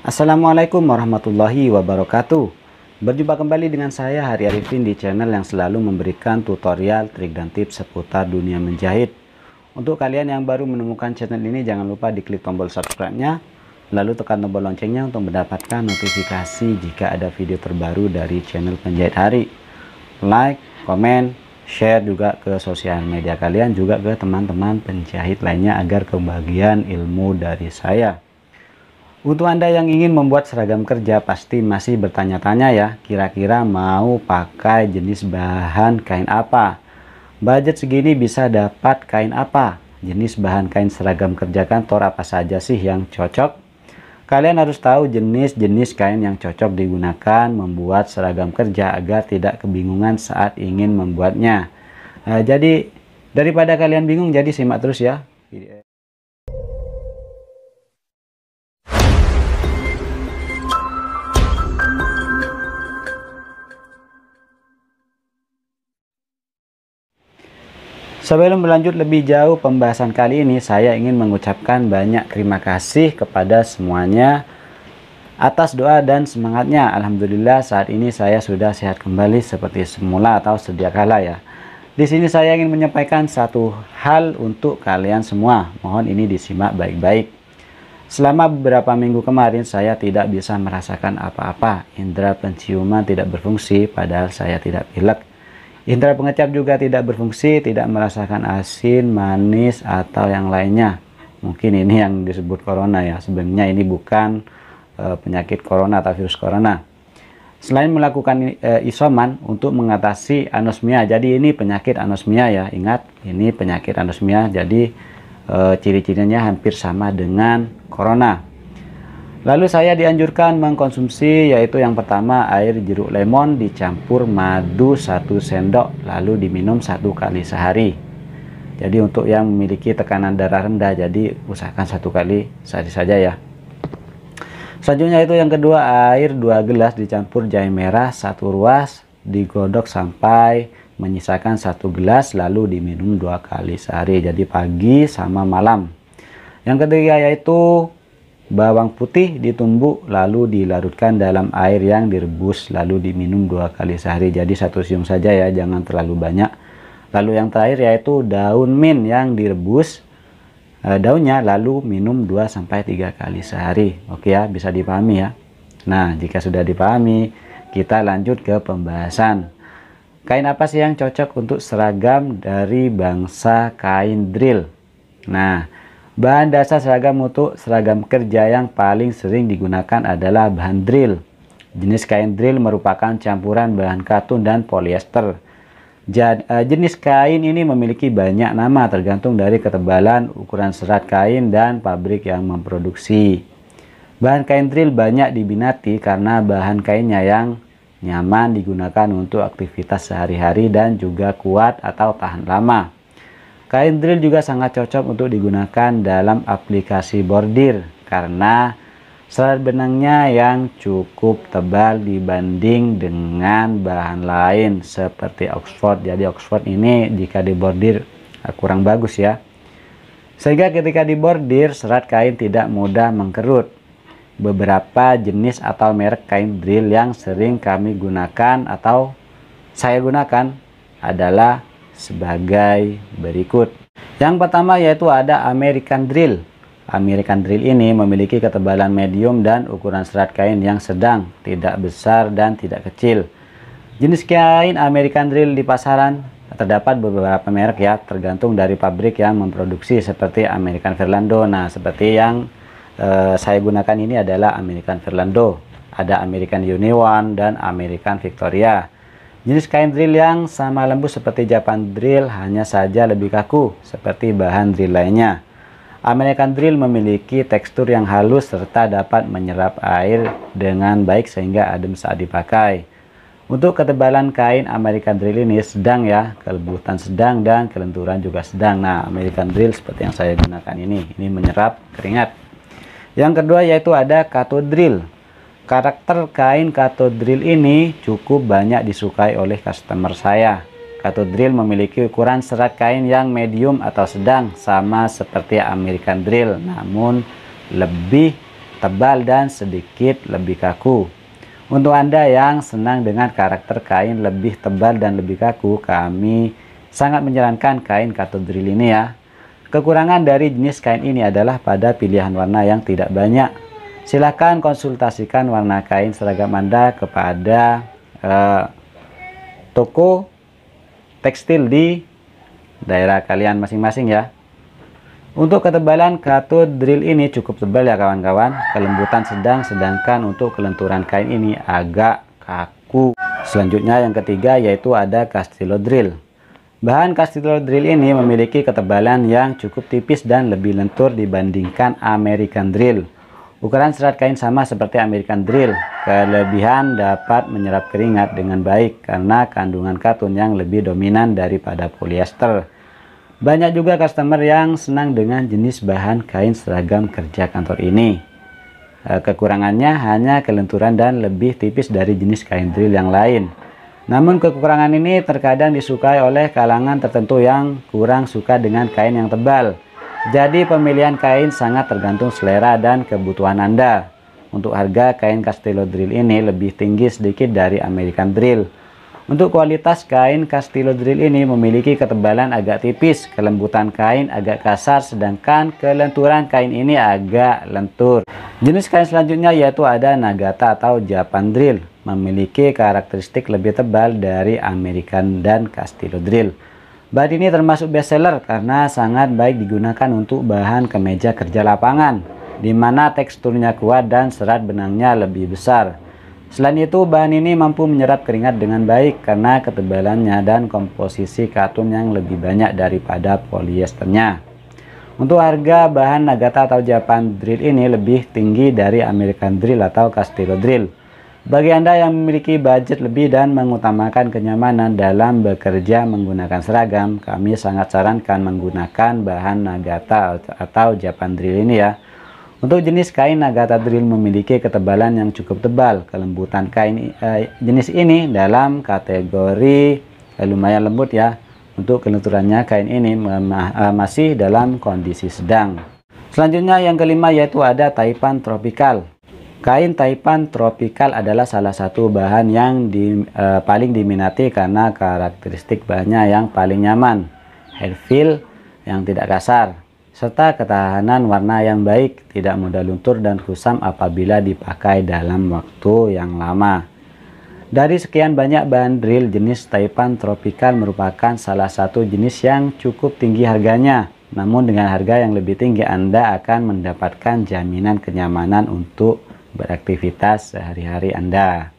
Assalamualaikum warahmatullahi wabarakatuh. Berjumpa kembali dengan saya Hari Arifin di channel yang selalu memberikan tutorial, trik dan tips seputar dunia menjahit. Untuk kalian yang baru menemukan channel ini, jangan lupa diklik tombol subscribe-nya, lalu tekan tombol loncengnya untuk mendapatkan notifikasi jika ada video terbaru dari channel Penjahit Hari. Like, komen, share juga ke sosial media kalian, juga ke teman-teman penjahit lainnya agar kebagian ilmu dari saya. Untuk Anda yang ingin membuat seragam kerja pasti masih bertanya-tanya ya, kira-kira mau pakai jenis bahan kain apa? Budget segini bisa dapat kain apa? Jenis bahan kain seragam kerja kantor apa saja sih yang cocok? Kalian harus tahu jenis-jenis kain yang cocok digunakan membuat seragam kerja agar tidak kebingungan saat ingin membuatnya. Jadi daripada kalian bingung, jadi simak terus ya. Sebelum berlanjut lebih jauh pembahasan kali ini, saya ingin mengucapkan banyak terima kasih kepada semuanya atas doa dan semangatnya. Alhamdulillah saat ini saya sudah sehat kembali seperti semula atau sedia kala ya. Di sini saya ingin menyampaikan satu hal untuk kalian semua. Mohon ini disimak baik-baik. Selama beberapa minggu kemarin saya tidak bisa merasakan apa-apa. Indera penciuman tidak berfungsi padahal saya tidak pilek. Indera pengecap juga tidak berfungsi, tidak merasakan asin, manis, atau yang lainnya. Mungkin ini yang disebut corona ya. Sebenarnya ini bukan penyakit corona atau virus corona. Selain melakukan isoman untuk mengatasi anosmia. Jadi ini penyakit anosmia ya. Ingat, ini penyakit anosmia. Jadi ciri-cirinya hampir sama dengan corona. Lalu saya dianjurkan mengkonsumsi, yaitu yang pertama air jeruk lemon dicampur madu 1 sendok lalu diminum 1 kali sehari. Jadi untuk yang memiliki tekanan darah rendah, jadi usahakan 1 kali sehari saja ya. Selanjutnya itu yang kedua, air 2 gelas dicampur jahe merah 1 ruas, digodok sampai menyisakan 1 gelas lalu diminum 2 kali sehari, jadi pagi sama malam. Yang ketiga yaitu bawang putih ditumbuk lalu dilarutkan dalam air yang direbus lalu diminum 2 kali sehari, jadi 1 siung saja ya, jangan terlalu banyak. Lalu yang terakhir yaitu daun mint yang direbus daunnya lalu minum 2-3 kali sehari. Oke ya, bisa dipahami ya. Nah, jika sudah dipahami, kita lanjut ke pembahasan. Kain apa sih yang cocok untuk seragam dari bangsa kain drill? Nah, bahan dasar seragam untuk seragam kerja yang paling sering digunakan adalah bahan drill. Jenis kain drill merupakan campuran bahan katun dan polyester. Jenis kain ini memiliki banyak nama tergantung dari ketebalan, ukuran serat kain, dan pabrik yang memproduksi. Bahan kain drill banyak diminati karena bahan kainnya yang nyaman digunakan untuk aktivitas sehari-hari dan juga kuat atau tahan lama. Kain drill juga sangat cocok untuk digunakan dalam aplikasi bordir karena serat benangnya yang cukup tebal dibanding dengan bahan lain seperti Oxford. Jadi Oxford ini jika dibordir kurang bagus ya. Sehingga ketika dibordir serat kain tidak mudah mengkerut. Beberapa jenis atau merek kain drill yang sering kami gunakan atau saya gunakan adalah sebagai berikut. Yang pertama yaitu ada American Drill. American Drill ini memiliki ketebalan medium dan ukuran serat kain yang sedang, tidak besar dan tidak kecil. Jenis kain American Drill di pasaran terdapat beberapa merek ya, tergantung dari pabrik yang memproduksi seperti American Verlando. Nah, seperti yang saya gunakan ini adalah American Verlando. Ada American Union dan American Victoria. Jenis kain drill yang sama lembut seperti Japan Drill, hanya saja lebih kaku seperti bahan drill lainnya. American Drill memiliki tekstur yang halus serta dapat menyerap air dengan baik sehingga adem saat dipakai. Untuk ketebalan kain American Drill ini sedang ya, kelembutan sedang dan kelenturan juga sedang. Nah, American Drill seperti yang saya gunakan ini menyerap keringat. Yang kedua yaitu ada Kato Drill. Karakter kain Kato Drill ini cukup banyak disukai oleh customer saya. Kato Drill memiliki ukuran serat kain yang medium atau sedang, sama seperti American Drill, namun lebih tebal dan sedikit lebih kaku. Untuk Anda yang senang dengan karakter kain lebih tebal dan lebih kaku, kami sangat menyarankan kain katun drill ini ya. Kekurangan dari jenis kain ini adalah pada pilihan warna yang tidak banyak. Silahkan konsultasikan warna kain seragam Anda kepada toko tekstil di daerah kalian masing-masing ya. Untuk ketebalan katun drill ini cukup tebal ya kawan-kawan, kelembutan sedang, sedangkan untuk kelenturan kain ini agak kaku. Selanjutnya yang ketiga yaitu ada Castillo drill. Bahan Castillo drill ini memiliki ketebalan yang cukup tipis dan lebih lentur dibandingkan American drill. Ukuran serat kain sama seperti American drill. Kelebihan dapat menyerap keringat dengan baik karena kandungan katun yang lebih dominan daripada polyester. Banyak juga customer yang senang dengan jenis bahan kain seragam kerja kantor ini. Kekurangannya hanya kelenturan dan lebih tipis dari jenis kain drill yang lain. Namun kekurangan ini terkadang disukai oleh kalangan tertentu yang kurang suka dengan kain yang tebal. Jadi pemilihan kain sangat tergantung selera dan kebutuhan Anda. Untuk harga kain Castillo drill ini lebih tinggi sedikit dari American drill. Untuk kualitas kain Castillo drill ini memiliki ketebalan agak tipis, kelembutan kain agak kasar, sedangkan kelenturan kain ini agak lentur. Jenis kain selanjutnya yaitu ada Nagata atau Japan drill, memiliki karakteristik lebih tebal dari American dan Castillo drill. Bahan ini termasuk best seller karena sangat baik digunakan untuk bahan kemeja kerja lapangan, di mana teksturnya kuat dan serat benangnya lebih besar. Selain itu, bahan ini mampu menyerap keringat dengan baik karena ketebalannya dan komposisi katun yang lebih banyak daripada polyesternya. Untuk harga bahan Nagata atau Japan drill ini lebih tinggi dari American drill atau Castillo drill. Bagi Anda yang memiliki budget lebih dan mengutamakan kenyamanan dalam bekerja menggunakan seragam, kami sangat sarankan menggunakan bahan Nagata atau Japan drill ini ya. Untuk jenis kain Nagata drill memiliki ketebalan yang cukup tebal. Kelembutan kain jenis ini dalam kategori lumayan lembut ya. Untuk kelenturannya kain ini masih dalam kondisi sedang. Selanjutnya yang kelima yaitu ada Taipan Tropical. Kain Taipan Tropical adalah salah satu bahan yang paling diminati karena karakteristik bahannya yang paling nyaman, hair feel yang tidak kasar, serta ketahanan warna yang baik, tidak mudah luntur dan kusam apabila dipakai dalam waktu yang lama. Dari sekian banyak bahan drill, jenis Taipan Tropical merupakan salah satu jenis yang cukup tinggi harganya. Namun dengan harga yang lebih tinggi Anda akan mendapatkan jaminan kenyamanan untuk beraktivitas sehari-hari Anda.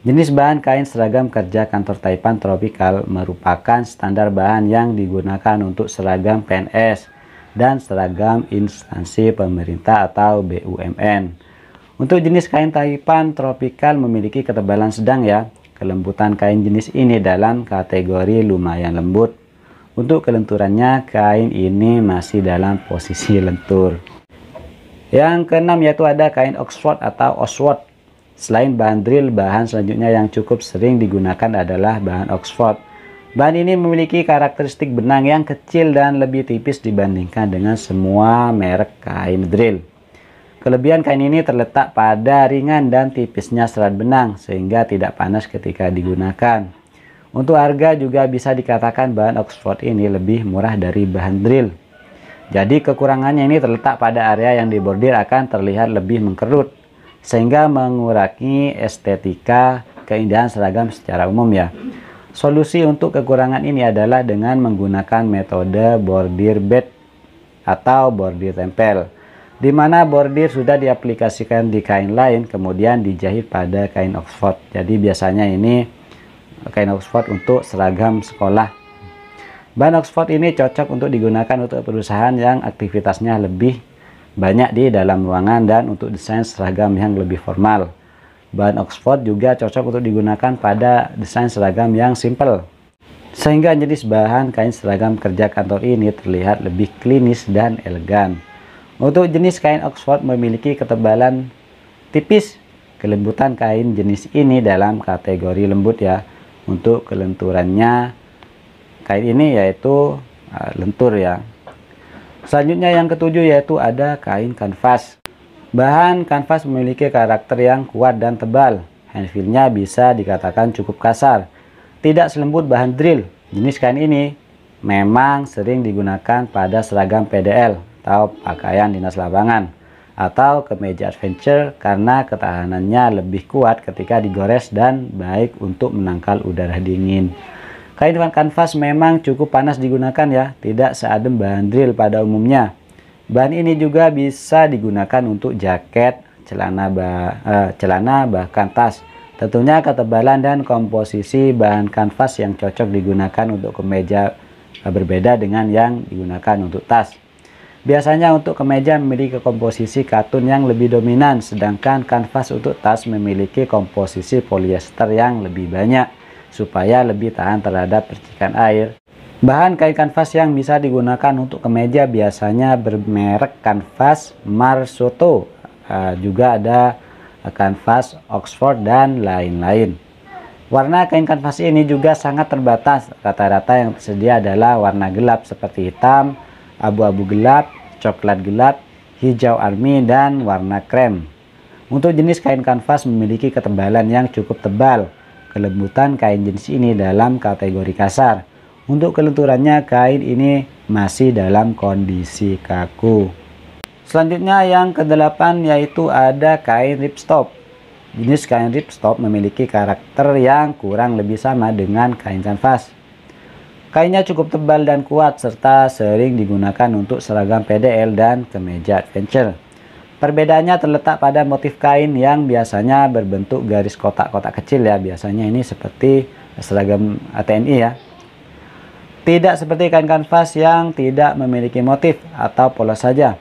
Jenis bahan kain seragam kerja kantor Taipan Tropical merupakan standar bahan yang digunakan untuk seragam PNS dan seragam instansi pemerintah atau BUMN. Untuk jenis kain Taipan Tropical memiliki ketebalan sedang ya. Kelembutan kain jenis ini dalam kategori lumayan lembut. Untuk kelenturannya kain ini masih dalam posisi lentur. Yang keenam yaitu ada kain Oxford atau Oxford. Selain bahan drill, bahan selanjutnya yang cukup sering digunakan adalah bahan Oxford. Bahan ini memiliki karakteristik benang yang kecil dan lebih tipis dibandingkan dengan semua merek kain drill. Kelebihan kain ini terletak pada ringan dan tipisnya serat benang sehingga tidak panas ketika digunakan. Untuk harga juga bisa dikatakan bahan Oxford ini lebih murah dari bahan drill. Jadi kekurangannya ini terletak pada area yang dibordir akan terlihat lebih mengkerut, sehingga mengurangi estetika keindahan seragam secara umum ya. Solusi untuk kekurangan ini adalah dengan menggunakan metode bordir bed atau bordir tempel, di mana bordir sudah diaplikasikan di kain lain kemudian dijahit pada kain Oxford. Jadi biasanya ini kain Oxford untuk seragam sekolah. Bahan Oxford ini cocok untuk digunakan untuk perusahaan yang aktivitasnya lebih banyak di dalam ruangan dan untuk desain seragam yang lebih formal. Bahan Oxford juga cocok untuk digunakan pada desain seragam yang simple. Sehingga jenis bahan kain seragam kerja kantor ini terlihat lebih klinis dan elegan. Untuk jenis kain Oxford memiliki ketebalan tipis. Kelembutan kain jenis ini dalam kategori lembut ya. Untuk kelenturannya kain ini yaitu lentur ya. Selanjutnya yang ketujuh yaitu ada kain kanvas. Bahan kanvas memiliki karakter yang kuat dan tebal. Handfeel-nya bisa dikatakan cukup kasar, tidak selembut bahan drill. Jenis kain ini memang sering digunakan pada seragam PDL atau pakaian dinas lapangan atau kemeja adventure karena ketahanannya lebih kuat ketika digores dan baik untuk menangkal udara dingin. Kain kanvas memang cukup panas digunakan ya, tidak seadem bahan drill pada umumnya. Bahan ini juga bisa digunakan untuk jaket, celana bahkan tas. Tentunya ketebalan dan komposisi bahan kanvas yang cocok digunakan untuk kemeja berbeda dengan yang digunakan untuk tas. Biasanya untuk kemeja memiliki komposisi katun yang lebih dominan, sedangkan kanvas untuk tas memiliki komposisi polyester yang lebih banyak supaya lebih tahan terhadap percikan air. Bahan kain kanvas yang bisa digunakan untuk kemeja biasanya bermerek kanvas Marsotto, juga ada kanvas Oxford dan lain-lain. Warna kain kanvas ini juga sangat terbatas. Rata-rata yang tersedia adalah warna gelap seperti hitam, abu-abu gelap, coklat gelap, hijau army, dan warna krem. Untuk jenis kain kanvas memiliki ketebalan yang cukup tebal. Kelembutan kain jenis ini dalam kategori kasar. Untuk kelenturannya kain ini masih dalam kondisi kaku. Selanjutnya yang ke-8 yaitu ada kain ripstop. Jenis kain ripstop memiliki karakter yang kurang lebih sama dengan kain kanvas. Kainnya cukup tebal dan kuat serta sering digunakan untuk seragam PDL dan kemeja adventure. Perbedaannya terletak pada motif kain yang biasanya berbentuk garis kotak-kotak kecil ya. Biasanya ini seperti seragam TNI ya. Tidak seperti kain kanvas yang tidak memiliki motif atau polos saja.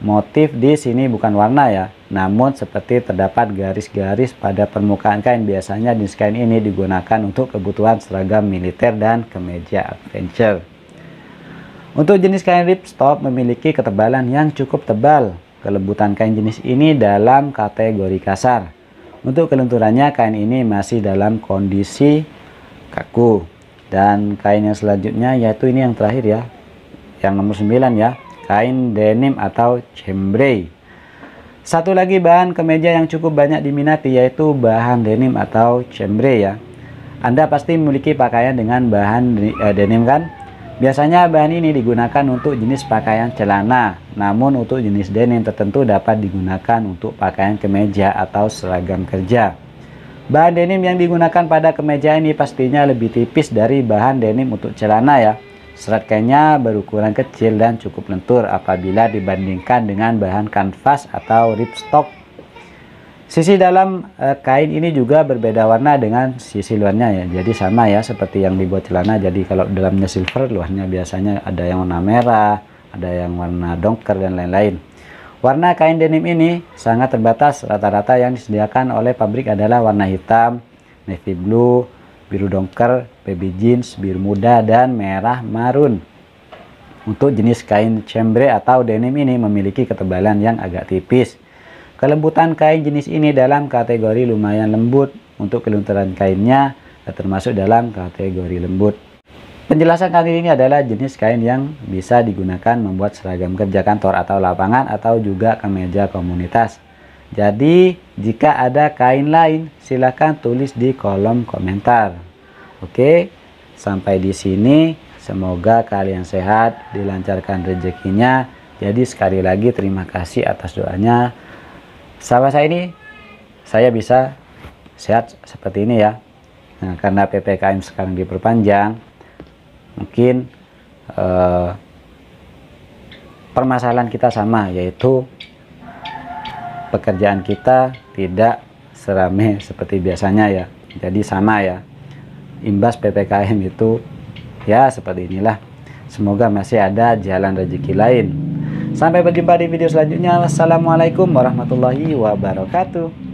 Motif di sini bukan warna ya, namun seperti terdapat garis-garis pada permukaan kain. Biasanya jenis kain ini digunakan untuk kebutuhan seragam militer dan kemeja adventure. Untuk jenis kain ripstop memiliki ketebalan yang cukup tebal. Kelembutan kain jenis ini dalam kategori kasar. Untuk kelenturannya kain ini masih dalam kondisi kaku. Dan kain yang selanjutnya yaitu ini yang terakhir ya, yang nomor 9 ya, kain denim atau chambray. Satu lagi bahan kemeja yang cukup banyak diminati yaitu bahan denim atau chambray ya. Anda pasti memiliki pakaian dengan bahan denim kan? Biasanya bahan ini digunakan untuk jenis pakaian celana, namun untuk jenis denim tertentu dapat digunakan untuk pakaian kemeja atau seragam kerja. Bahan denim yang digunakan pada kemeja ini pastinya lebih tipis dari bahan denim untuk celana ya. Serat kainnya berukuran kecil dan cukup lentur apabila dibandingkan dengan bahan kanvas atau ripstop. Sisi dalam kain ini juga berbeda warna dengan sisi luarnya ya. Jadi sama ya seperti yang dibuat celana. Jadi kalau dalamnya silver, luarnya biasanya ada yang warna merah, ada yang warna dongker dan lain-lain. Warna kain denim ini sangat terbatas. Rata-rata yang disediakan oleh pabrik adalah warna hitam, navy blue, biru dongker, baby jeans, biru muda, dan merah marun. Untuk jenis kain chambray atau denim ini memiliki ketebalan yang agak tipis. Kelembutan kain jenis ini dalam kategori lumayan lembut. Untuk kelenturan kainnya termasuk dalam kategori lembut. Penjelasan kali ini adalah jenis kain yang bisa digunakan membuat seragam kerja kantor atau lapangan atau juga kemeja komunitas. Jadi jika ada kain lain silahkan tulis di kolom komentar. Oke, sampai di sini. Semoga kalian sehat, dilancarkan rezekinya. Jadi sekali lagi terima kasih atas doanya. Sahabat saya ini, saya bisa sehat seperti ini ya. Nah, karena PPKM sekarang diperpanjang, mungkin permasalahan kita sama, yaitu pekerjaan kita tidak serame seperti biasanya ya. Jadi sama ya, imbas PPKM itu ya seperti inilah. Semoga masih ada jalan rezeki lain. Sampai berjumpa di video selanjutnya. Wassalamualaikum warahmatullahi wabarakatuh.